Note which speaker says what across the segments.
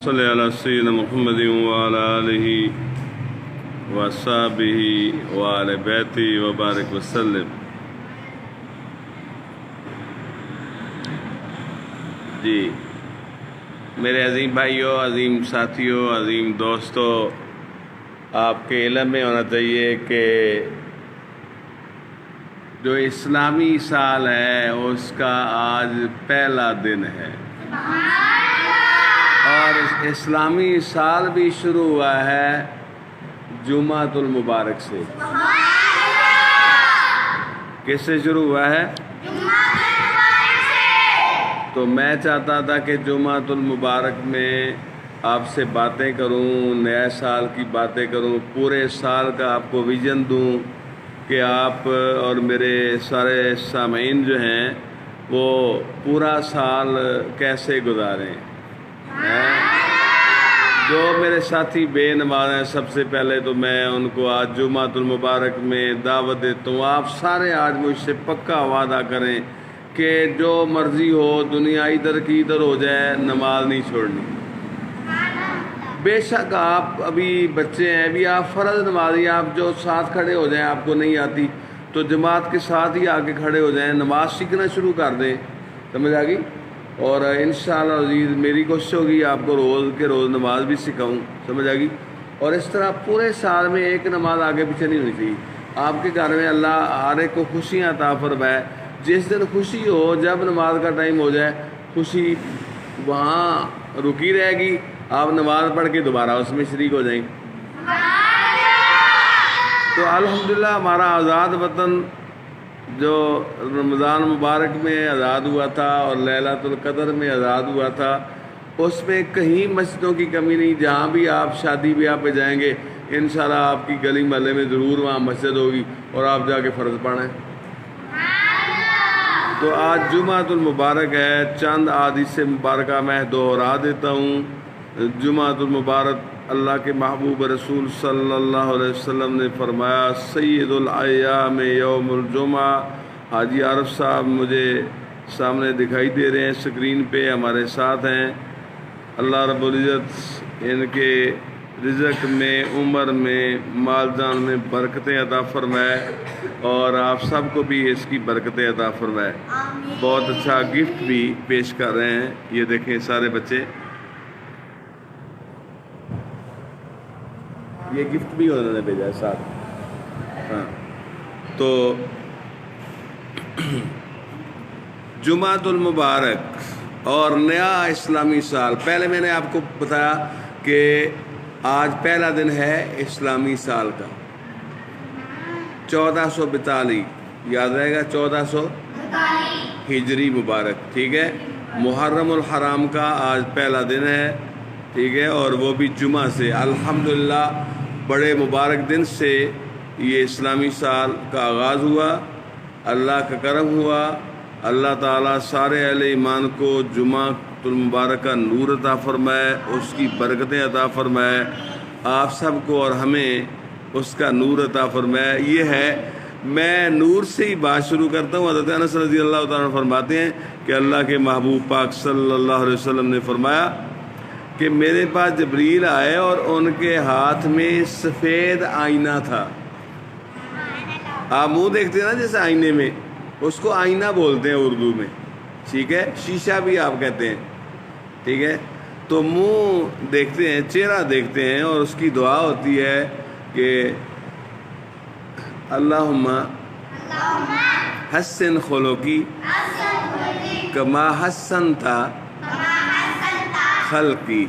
Speaker 1: صلی علی سیدنا محمد وعلی آلہ وصحبہ وعلی بیتہ وبارک وسلم۔ جی میرے عظیم بھائیوں، عظیم ساتھیوں، عظیم دوستوں، آپ کے علم میں ہونا چاہیے کہ جو اسلامی سال ہے اس کا آج پہلا دن ہے، اور اسلامی سال بھی شروع ہوا ہے جمعۃ المبارک سے۔ کس سے شروع ہوا ہے؟ تو میں چاہتا تھا کہ جمعۃ المبارک میں آپ سے باتیں کروں، نئے سال کی باتیں کروں، پورے سال کا آپ کو ویژن دوں کہ آپ اور میرے سارے سامعین جو ہیں وہ پورا سال کیسے گزاریں۔ جو میرے ساتھی بے نماز ہیں، سب سے پہلے تو میں ان کو آج جمعۃ المبارک میں دعوت دیتا ہوں۔ آپ سارے آج مجھ سے پکا وعدہ کریں کہ جو مرضی ہو، دنیا ادھر کی ادھر ہو جائے، نماز نہیں چھوڑنی۔ بے شک آپ ابھی بچے ہیں، ابھی آپ فرض نمازی، آپ جو ساتھ کھڑے ہو جائیں، آپ کو نہیں آتی تو جماعت کے ساتھ ہی آ کے کھڑے ہو جائیں، نماز سیکھنا شروع کر دیں۔ سمجھ آ گئی؟ اور انشاءاللہ عزیز میری کوشش ہوگی آپ کو روز کے روز نماز بھی سکھاؤں۔ سمجھ آ گئی؟ اور اس طرح پورے سال میں ایک نماز آگے پیچھے نہیں ہونی چاہیے۔ آپ کے گھر میں اللہ ہر ایک کو خوشیاں عطا فرمائے۔ جس دن خوشی ہو، جب نماز کا ٹائم ہو جائے، خوشی وہاں رکی رہے گی، آپ نماز پڑھ کے دوبارہ اس میں شریک ہو جائیں۔ تو الحمدللہ ہمارا آزاد وطن جو رمضان مبارک میں آزاد ہوا تھا اور لیلۃ القدر میں آزاد ہوا تھا، اس میں کہیں مسجدوں کی کمی نہیں۔ جہاں بھی آپ شادی بیاہ پہ جائیں گے، انشاءاللہ آپ کی گلی محلے میں ضرور وہاں مسجد ہوگی اور آپ جا کے فرض پڑھیں۔ تو آج جمعۃ المبارک ہے، چند احادیث مبارکہ میں دوہرا دیتا ہوں۔ جمعۃ المبارک اللہ کے محبوب رسول صلی اللہ علیہ وسلم نے فرمایا، سید الایام یوم الجمعہ۔ حاجی عارف صاحب مجھے سامنے دکھائی دے رہے ہیں، اسکرین پہ ہمارے ساتھ ہیں۔ اللہ رب العزت ان کے رزق میں، عمر میں، مال جان میں برکتیں عطا فرمائے، اور آپ سب کو بھی اس کی برکتیں عطا فرمائے۔ بہت اچھا گفٹ بھی پیش کر رہے ہیں، یہ دیکھیں سارے بچے، یہ گفٹ بھی انہوں نے بھیجا ہے ساتھ۔ ہاں تو جمعۃ المبارک اور نیا اسلامی سال، پہلے میں نے آپ کو بتایا کہ آج پہلا دن ہے اسلامی سال کا، 1442، یاد رہے گا 1442 ہجری مبارک، ٹھیک ہے۔ محرم الحرام کا آج پہلا دن ہے، ٹھیک ہے، اور وہ بھی جمعہ سے۔ الحمدللہ بڑے مبارک دن سے یہ اسلامی سال کا آغاز ہوا، اللہ کا کرم ہوا۔ اللہ تعالیٰ سارے اہل ایمان کو جمعۃ المبارک کا نور عطا فرمائے، اس کی برکتیں عطا فرمائے، آپ سب کو اور ہمیں اس کا نور عطا فرمائے۔ یہ ہے، میں نور سے ہی بات شروع کرتا ہوں۔ حضرت انس رضی اللہ تعالیٰ فرماتے ہیں کہ اللہ کے محبوب پاک صلی اللہ علیہ وسلم نے فرمایا کہ میرے پاس جبریل آئے اور ان کے ہاتھ میں سفید آئینہ تھا۔ آپ منہ دیکھتے ہیں نا جیسے آئینے میں، اس کو آئینہ بولتے ہیں اردو میں، ٹھیک ہے، شیشہ بھی آپ کہتے ہیں، ٹھیک ہے۔ تو منہ دیکھتے ہیں، چہرہ دیکھتے ہیں، اور اس کی دعا ہوتی ہے کہ اللہم حسن خلقی کما حسنت خلقی،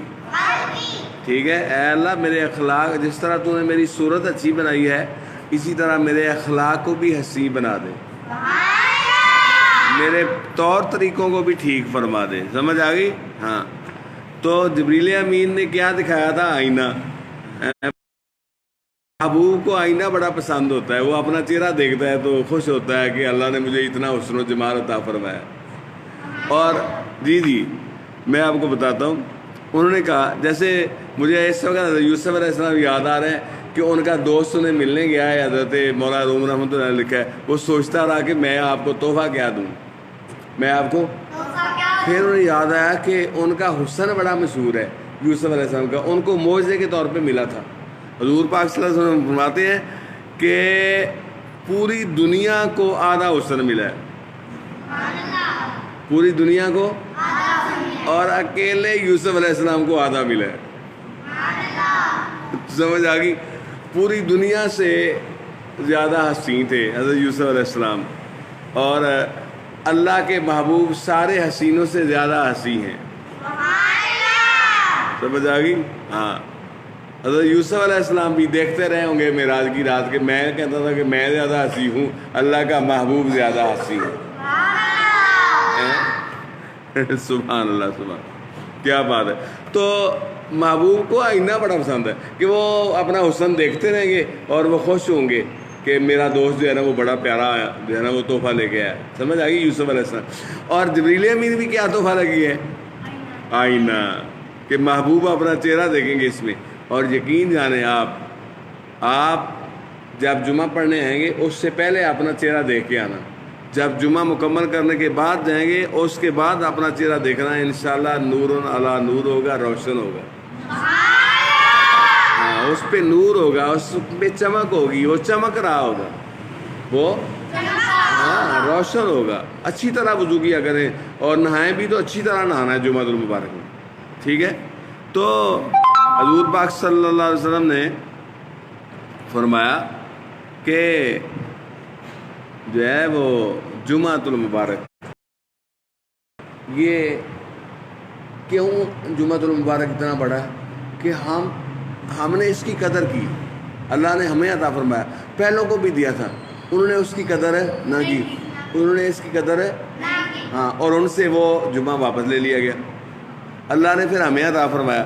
Speaker 1: ٹھیک ہے۔ اے اللہ میرے اخلاق، جس طرح تو نے میری صورت اچھی بنائی ہے، اسی طرح میرے اخلاق کو بھی حسین بنا دے، میرے طور طریقوں کو بھی ٹھیک فرما دے۔ سمجھ آ گئی؟ ہاں۔ تو جبریل امین نے کیا دکھایا تھا؟ آئینہ۔ محبوب کو آئینہ بڑا پسند ہوتا ہے، وہ اپنا چہرہ دیکھتا ہے تو خوش ہوتا ہے کہ اللہ نے مجھے اتنا حسن و جمال عطا فرمایا۔ اور جی میں آپ کو بتاتا ہوں، انہوں نے کہا، جیسے مجھے اس وقت حضرت یوسف علیہ السلام یاد آ رہے ہیں کہ ان کا دوست انہیں ملنے گیا ہے، حضرت مولانا روم رحمۃ اللہ علیہ لکھا ہے، وہ سوچتا رہا کہ میں آپ کو تحفہ کیا دوں، میں آپ کو۔ پھر انہیں یاد آیا کہ ان کا حسن بڑا مشہور ہے، یوسف علیہ السلام کا، ان کو معجزے کے طور پہ ملا تھا۔ حضور پاک صلی اللہ علیہ وسلم فرماتے ہیں کہ پوری دنیا کو آدھا حسن ملا ہے، پوری دنیا کو، اور اکیلے یوسف علیہ السلام کو آدھا ملا ہے۔ سمجھ آ گئی؟ پوری دنیا سے زیادہ حسین تھے حضرت یوسف علیہ السلام، اور اللہ کے محبوب سارے حسینوں سے زیادہ حسین ہیں۔ سمجھ آ گئی؟ ہاں، حضرت یوسف علیہ السلام بھی دیکھتے رہے ہوں گے معراج کی رات کے، میں کہتا تھا کہ میں زیادہ حسین ہوں، اللہ کا محبوب زیادہ حسین ہے۔ سبحان اللہ، سبحان، کیا بات ہے۔ تو محبوب کو آئینہ بڑا پسند ہے کہ وہ اپنا حسن دیکھتے رہیں گے اور وہ خوش ہوں گے کہ میرا دوست جو ہے نا وہ بڑا پیارا آیا، جو ہے نا وہ تحفہ لے کے آیا۔ سمجھ آ گئی؟ یوسف علیہ السلام اور جبریل امین بھی کیا تحفہ لگی ہے؟ آئینہ، کہ محبوب اپنا چہرہ دیکھیں گے اس میں۔ اور یقین جانیں آپ جب جمعہ پڑھنے آئیں گے اس سے پہلے اپنا چہرہ دیکھ کے آنا، جب جمعہ مکمل کرنے کے بعد جائیں گے اس کے بعد اپنا چہرہ دیکھنا ہے، انشاءاللہ نور علی نور ہوگا، روشن ہوگا، ہاں، اس پہ نور ہوگا، اس پہ چمک ہوگی، وہ چمک رہا ہوگا، وہ ہاں روشن ہوگا۔ اچھی طرح وضو کیا کریں اور نہائیں بھی تو اچھی طرح نہانا ہے جمعہ المبارک میں، ٹھیک ہے؟ تو حضور پاک صلی اللہ علیہ وسلم نے فرمایا کہ جو ہے وہ جمعہ المبارک، یہ کیوں جمعہ المبارک اتنا بڑا ہے کہ ہم نے اس کی قدر کی، اللہ نے ہمیں عطا فرمایا، پہلوں کو بھی دیا تھا، انہوں نے اس کی قدر نہ کی، انہوں نے اس کی قدر ہاں، اور ان سے وہ جمعہ واپس لے لیا گیا۔ اللہ نے پھر ہمیں عطا فرمایا،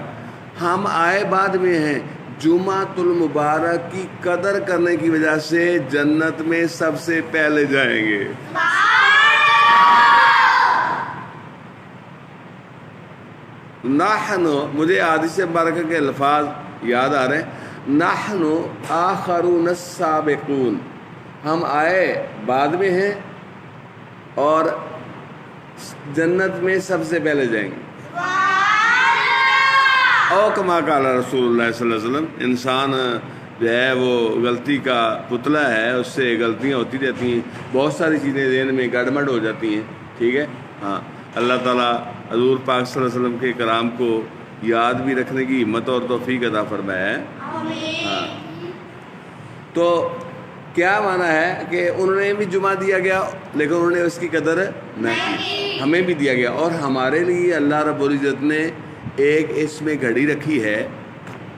Speaker 1: ہم آئے بعد میں ہیں، جمعہ المبارک کی قدر کرنے کی وجہ سے جنت میں سب سے پہلے جائیں گے۔ نحن، مجھے حدیث مبارکہ کے الفاظ یاد آ رہے ہیں، نحن آخرون السابقون، ہم آئے بعد میں ہیں اور جنت میں سب سے پہلے جائیں گے۔ او کما قال رسول اللہ صلی اللہ علیہ وسلم، انسان جو ہے وہ غلطی کا پتلا ہے، اس سے غلطیاں ہوتی رہتی ہیں، بہت ساری چیزیں ذہن میں گڑبڑ ہو جاتی ہیں، ٹھیک ہے؟ ہاں، اللہ تعالیٰ حضور پاک صلی اللہ علیہ وسلم کے کلام کو یاد بھی رکھنے کی ہمت اور توفیق عطا فرمایا ہے۔ ہاں، تو کیا معنی ہے کہ انہوں نے بھی جمعہ دیا گیا لیکن انہوں نے اس کی قدر نہ کی، ہمیں بھی دیا گیا، اور ہمارے لیے اللہ رب العزت نے ایک اس میں گھڑی رکھی ہے۔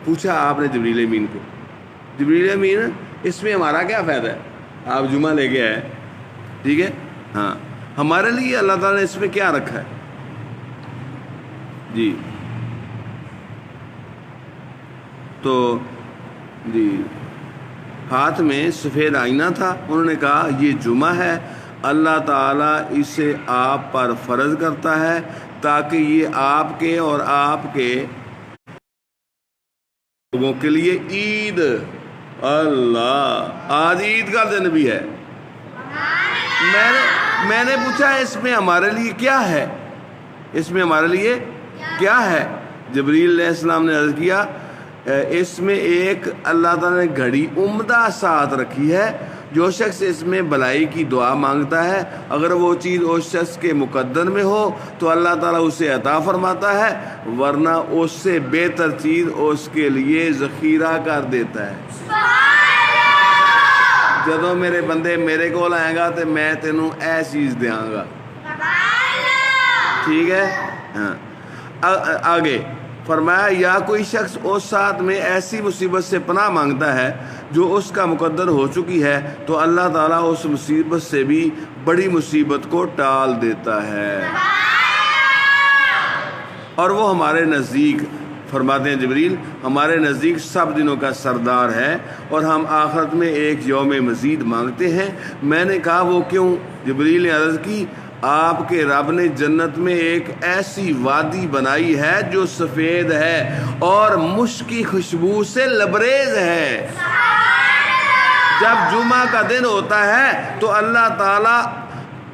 Speaker 1: پوچھا آپ نے جبریل امین کو، جبریل امین اس میں ہمارا کیا فائدہ ہے؟ آپ جمعہ لے کے آئے، ٹھیک ہے؟ ہاں، ہمارے لیے اللہ تعالیٰ نے اس میں کیا رکھا ہے؟ جی تو جی ہاتھ میں سفید آئینہ تھا، انہوں نے کہا یہ جمعہ ہے، اللہ تعالیٰ اسے آپ پر فرض کرتا ہے تاکہ یہ آپ کے اور آپ کے لوگوں کے لیے عید، اللہ، آج عید کا دن بھی ہے۔ میں نے پوچھا اس میں ہمارے لیے کیا ہے؟ اس میں ہمارے لیے کیا ہے؟ جبریل علیہ السلام نے عرض کیا اس میں ایک اللہ تعالیٰ نے گھڑی عمدہ ساتھ رکھی ہے، جو شخص اس میں بھلائی کی دعا مانگتا ہے اگر وہ چیز اس شخص کے مقدر میں ہو تو اللہ تعالیٰ اسے عطا فرماتا ہے، ورنہ اس سے بہتر چیز اس کے لیے ذخیرہ کر دیتا ہے۔ جدو میرے بندے میرے کو آئے گا تو میں تینوں اے چیز دیاں گا، ٹھیک ہے؟ ہاں، آگے فرمایا یا کوئی شخص اس ساتھ میں ایسی مصیبت سے پناہ مانگتا ہے جو اس کا مقدر ہو چکی ہے تو اللہ تعالیٰ اس مصیبت سے بھی بڑی مصیبت کو ٹال دیتا ہے، اور وہ ہمارے نزدیک، فرماتے ہیں جبریل، ہمارے نزدیک سب دنوں کا سردار ہے اور ہم آخرت میں ایک یوم مزید مانگتے ہیں۔ میں نے کہا وہ کیوں؟ جبریل نے عرض کی آپ کے رب نے جنت میں ایک ایسی وادی بنائی ہے جو سفید ہے اور مشک کی خوشبو سے لبریز ہے۔ جب جمعہ کا دن ہوتا ہے تو اللہ تعالیٰ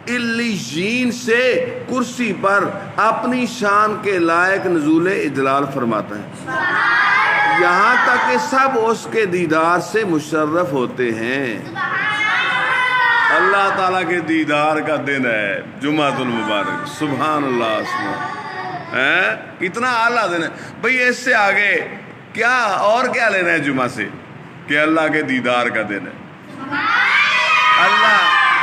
Speaker 1: علیین سے کرسی پر اپنی شان کے لائق نزول اجلال فرماتا ہے، یہاں تک کہ سب اس کے دیدار سے مشرف ہوتے ہیں۔ اللہ تعالیٰ کے دیدار کا دن ہے جمعۃ المبارک، سبحان اللہ، کتنا اعلیٰ دن ہے بھئی۔ اس سے آگے کیا اور کیا لینا ہے جمعہ سے کہ اللہ کے دیدار کا دن ہے۔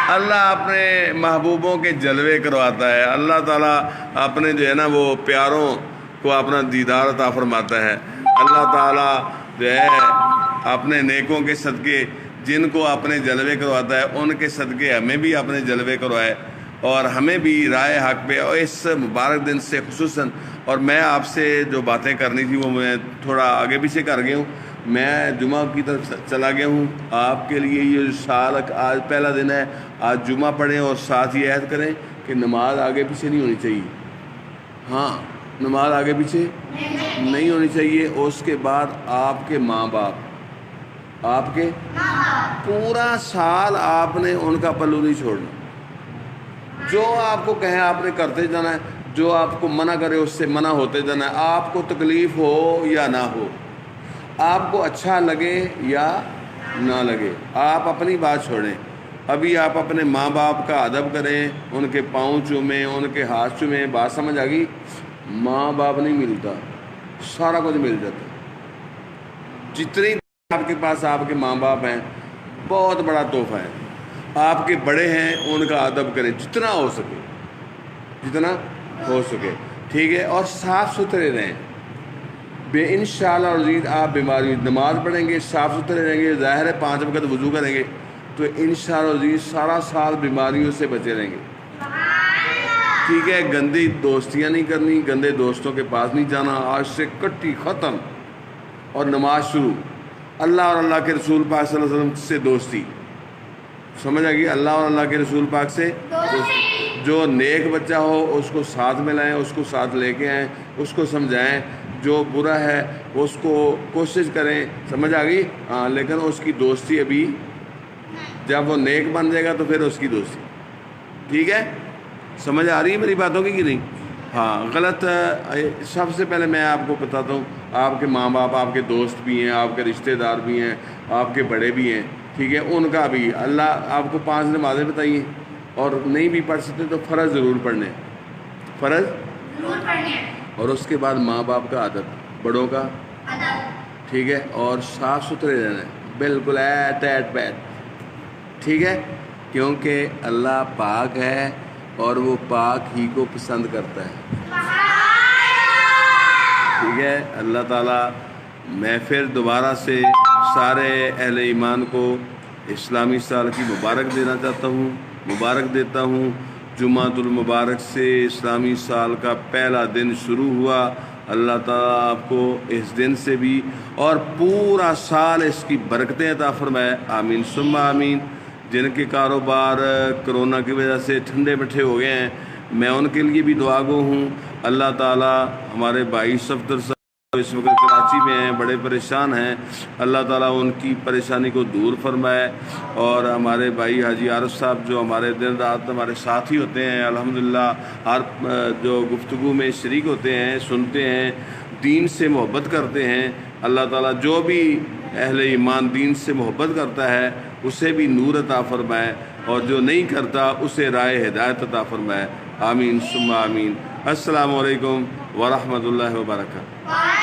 Speaker 1: اللہ اپنے محبوبوں کے جلوے کرواتا ہے، اللہ تعالیٰ اپنے جو ہے نا وہ پیاروں کو اپنا دیدار عطا فرماتا ہے۔ اللہ تعالیٰ جو ہے اپنے نیکوں کے صدقے جن کو اپنے جلوے کرواتا ہے ان کے صدقے ہمیں بھی اپنے جلوے کروائے اور ہمیں بھی رائے حق پہ اور اس مبارک دن سے خصوصاً۔ اور میں آپ سے جو باتیں کرنی تھی وہ میں تھوڑا آگے پیچھے کر گیا ہوں، میں جمعہ کی طرف چلا گیا ہوں۔ آپ کے لیے یہ سال آج پہلا دن ہے، آج جمعہ پڑھیں اور ساتھ یہ عہد کریں کہ نماز آگے پیچھے نہیں ہونی چاہیے۔ ہاں، نماز آگے پیچھے نہیں ہونی چاہیے۔ اس کے بعد آپ کے ماں باپ، آپ کے پورا سال آپ نے ان کا پلو نہیں چھوڑنا، جو آپ کو کہیں آپ نے کرتے جانا ہے، جو آپ کو منع کرے اس سے منع ہوتے جانا ہے، آپ کو تکلیف ہو یا نہ ہو، آپ کو اچھا لگے یا نہ لگے، آپ اپنی بات چھوڑیں۔ ابھی آپ اپنے ماں باپ کا ادب کریں، ان کے پاؤں چومیں، ان کے ہاتھ چومیں۔ بات سمجھ آ گئی؟ ماں باپ نہیں ملتا، سارا کچھ مل جاتا۔ جتنی آپ کے پاس آپ کے ماں باپ ہیں بہت بڑا تحفہ ہے۔ آپ کے بڑے ہیں ان کا ادب کریں جتنا ہو سکے، جتنا ہو سکے، ٹھیک ہے؟ اور صاف ستھرے رہیں۔ بے انشاءاللہ عزیز آپ بیماری نماز پڑھیں گے، صاف ستھرے رہیں گے، ظاہر ہے 5 وقت وضو کریں گے تو انشاءاللہ عزیز سارا سال بیماریوں سے بچے رہیں گے، ٹھیک ہے؟ گندی دوستیاں نہیں کرنی، گندے دوستوں کے پاس نہیں جانا، آج سے کٹی ختم اور نماز شروع۔ اللہ اور اللہ کے رسول پاک صلی اللہ علیہ وسلم سے دوستی، سمجھ آ گئی؟ اللہ اور اللہ کے رسول پاک سے دوستی۔ جو نیک بچہ ہو اس کو ساتھ میں لائیں، اس کو ساتھ لے کے آئیں، اس کو سمجھائیں، جو برا ہے اس کو کوشش کریں، سمجھ آ گئی؟ ہاں، لیکن اس کی دوستی ابھی، جب وہ نیک بن جائے گا تو پھر اس کی دوستی، ٹھیک ہے؟ سمجھ آ رہی ہے میری باتوں کی کہ نہیں؟ ہاں، غلط سب سے پہلے میں آپ کو بتاتا ہوں، آپ کے ماں باپ آپ کے دوست بھی ہیں، آپ کے رشتہ دار بھی ہیں، آپ کے بڑے بھی ہیں، ٹھیک ہے؟ ان کا بھی اللہ آپ کو 5 نمازیں بتائیے، اور نہیں بھی پڑھ سکتے تو فرض ضرور پڑھنے، فرض ضرور پڑھنے، اور اس کے بعد ماں باپ کا ادب، بڑوں کا ادب، ٹھیک ہے؟ اور صاف ستھرے رہنا، بالکل ایٹ بیٹ، ٹھیک ہے؟ کیونکہ اللہ پاک ہے اور وہ پاک ہی کو پسند کرتا ہے، ٹھیک ہے؟ اللہ تعالیٰ، میں پھر دوبارہ سے سارے اہل ایمان کو اسلامی سال کی مبارک دینا چاہتا ہوں، مبارک دیتا ہوں۔ جمعۃ المبارک سے اسلامی سال کا پہلا دن شروع ہوا، اللہ تعالیٰ آپ کو اس دن سے بھی اور پورا سال اس کی برکتیں عطا فرمائے، آمین ثم آمین۔ جن کے کاروبار کرونا کی وجہ سے ٹھنڈے بٹھے ہو گئے ہیں، میں ان کے لیے بھی دعا گو ہوں۔ اللہ تعالیٰ ہمارے بھائی صفدر صاحب اس وقت کراچی میں ہیں، بڑے پریشان ہیں، اللہ تعالیٰ ان کی پریشانی کو دور فرمائے، اور ہمارے بھائی حاجی عارف صاحب جو ہمارے دن رات ہمارے ساتھ ہی ہوتے ہیں، الحمدللہ ہر جو گفتگو میں شریک ہوتے ہیں، سنتے ہیں، دین سے محبت کرتے ہیں، اللہ تعالیٰ جو بھی اہل ایمان دین سے محبت کرتا ہے اسے بھی نور عطا فرمائے، اور جو نہیں کرتا اسے رائے ہدایت عطا فرمائے، آمین ثم آمین۔ السلام علیکم ورحمۃ اللہ وبرکاتہ۔